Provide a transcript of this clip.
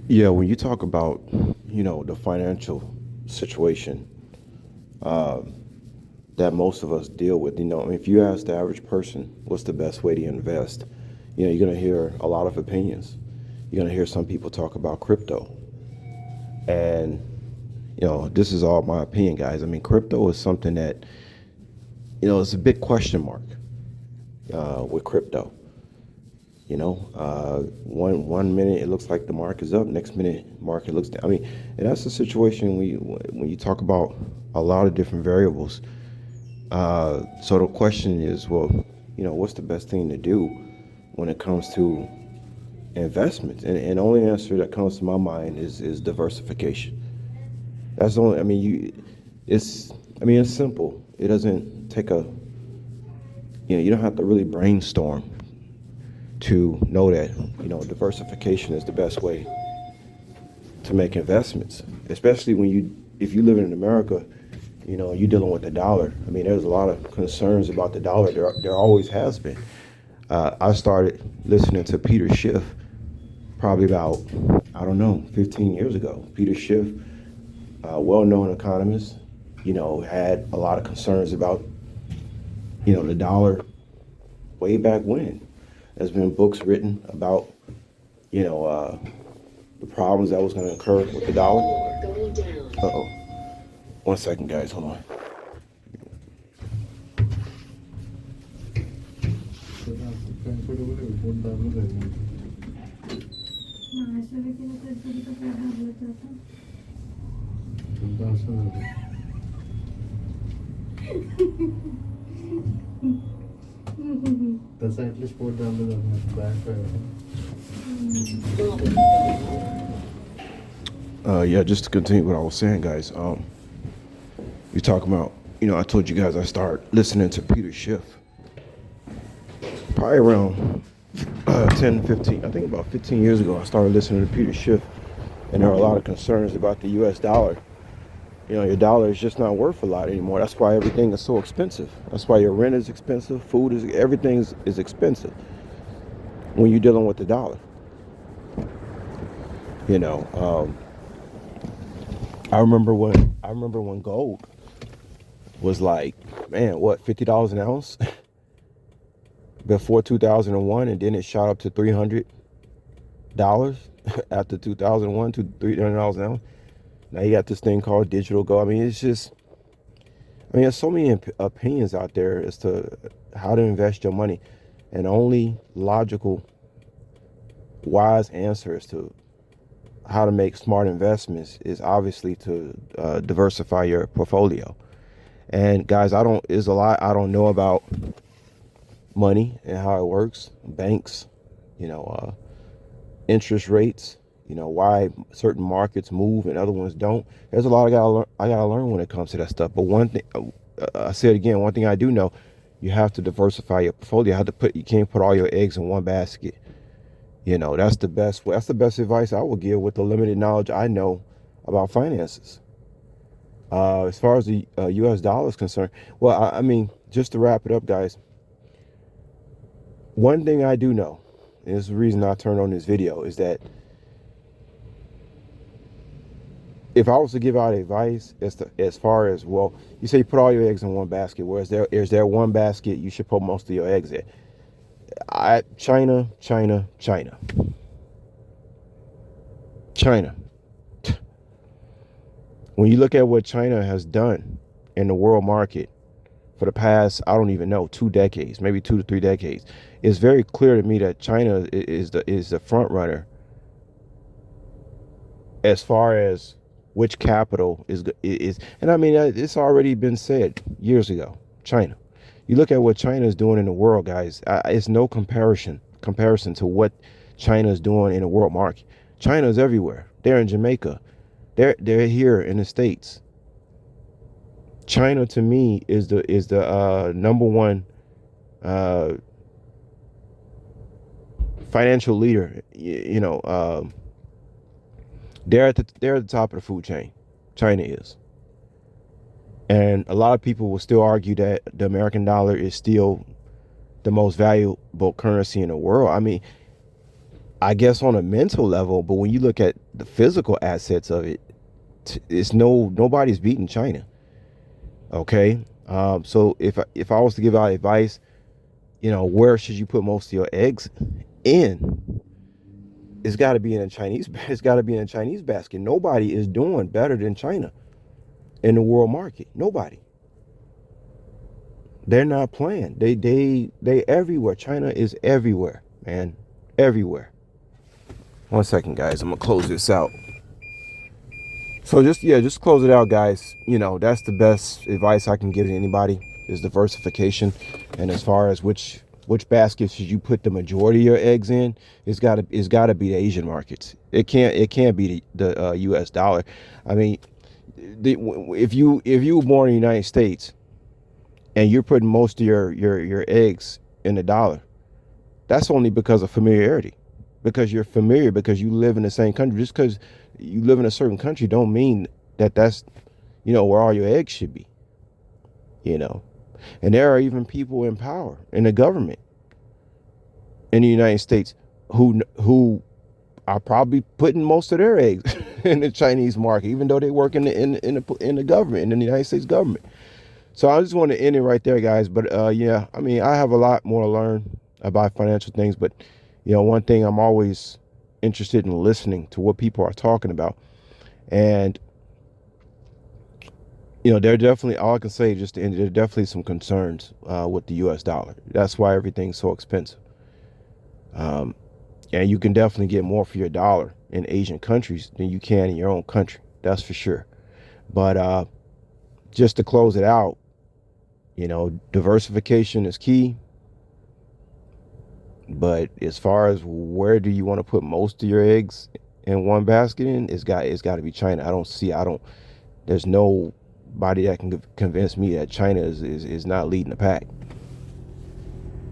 Yeah, when you talk about, the financial situation uh, that most of us deal with, if you ask the average person what's the best way to invest, you're going to hear a lot of opinions. You're going to hear some people talk about crypto. And, this is all my opinion, guys. I mean, crypto is something that, it's a big question mark with crypto. One minute it looks like the mark is up, next minute market looks down. I mean, and that's the situation when you talk about a lot of different variables. So the question is, well, what's the best thing to do when it comes to investments? And the only answer that comes to my mind is diversification. That's the only. I mean, it's. I mean, it's simple. It doesn't take a. You don't have to really brainstorm to know that diversification is the best way to make investments, especially if you live in America, you're dealing with the dollar. I mean, there's a lot of concerns about the dollar. There always has been. I started listening to Peter Schiff probably about, I don't know, 15 years ago. Peter Schiff, well-known economist, had a lot of concerns about, the dollar way back when. There's been books written about, you know, uh, the problems that was going to occur with the dollar. Uh-oh. One second, guys. Hold on. तसं at least pot दाबलं जात back Yeah, just to continue what I was saying, guys. You talking about, I told you guys I started listening to Peter Schiff probably around 10, 15, I think about 15 years ago. I started listening to Peter Schiff, and there are a lot of concerns about the U.S. dollar. Your dollar is just not worth a lot anymore. That's why everything is so expensive. That's why your rent is expensive, food is expensive when you're dealing with the dollar. You know, I remember when gold was like, man, what, $50 an ounce before 2001, and then it shot up to $300 after 2001 to $300 an ounce. Now you got this thing called digital gold. I mean, there's so many opinions out there as to how to invest your money, and the only logical, wise answer as to how to make smart investments is obviously to diversify your portfolio. And guys, there's a lot I don't know about money and how it works, banks, interest rates, why certain markets move and other ones don't. There's a lot I gotta learn when it comes to that stuff. But one thing, I said again, one thing I do know, you have to diversify your portfolio. You can't put all your eggs in one basket. That's the best way. That's the best advice I would give with the limited knowledge I know about finances. As far as the U.S. dollar is concerned, well, I mean, just to wrap it up, guys, one thing I do know, and this is the reason I turned on this video, is that if I was to give out advice as far as, well, you say you put all your eggs in one basket, whereas is there one basket you should put most of your eggs in? China, China, China. China. When you look at what China has done in the world market for the past, I don't even know, 2 decades, maybe 2 to 3 decades, it's very clear to me that China is the front runner as far as which capital is. And I mean, it's already been said years ago. China. You look at what China is doing in the world, guys. It's no comparison to what China is doing in the world market. China is everywhere. They're in Jamaica. They're here in the States. China to me is the number one financial leader. They're at the top of the food chain. China is. And a lot of people will still argue that the American dollar is still the most valuable currency in the world. I mean, I guess on a mental level, but when you look at the physical assets of it, it's nobody's beating China. Okay, so if I was to give out advice, where should you put most of your eggs in? It's got to be in a Chinese. It's got to be in a Chinese basket. Nobody is doing better than China in the world market. Nobody. They're not playing. They everywhere. China is everywhere, man, everywhere. One second, guys. I'm gonna close this out. So just close it out, guys. That's the best advice I can give to anybody is diversification. And as far as which basket should you put the majority of your eggs in, it's gotta be the Asian markets. It can't be the U.S. dollar. I mean, if you were born in the United States and you're putting most of your eggs in the dollar, that's only because of familiarity, because you're familiar, because you live in the same country. Just because you live in a certain country don't mean that's where all your eggs should be. you know and there are even people in power in the government in the United States who are probably putting most of their eggs in the Chinese market, even though they work in the government, in the United States government. So I just want to end it right there, guys. But yeah, I mean, I have a lot more to learn about financial things, but one thing, I'm always interested in listening to what people are talking about. And there are definitely, all I can say just to end, there are definitely some concerns with the US dollar. That's why everything's so expensive. And you can definitely get more for your dollar in Asian countries than you can in your own country. That's for sure. But just to close it out, diversification is key. But as far as where do you want to put most of your eggs in one basket in, it's got to be China. There's nobody that can convince me that China is not leading the pack.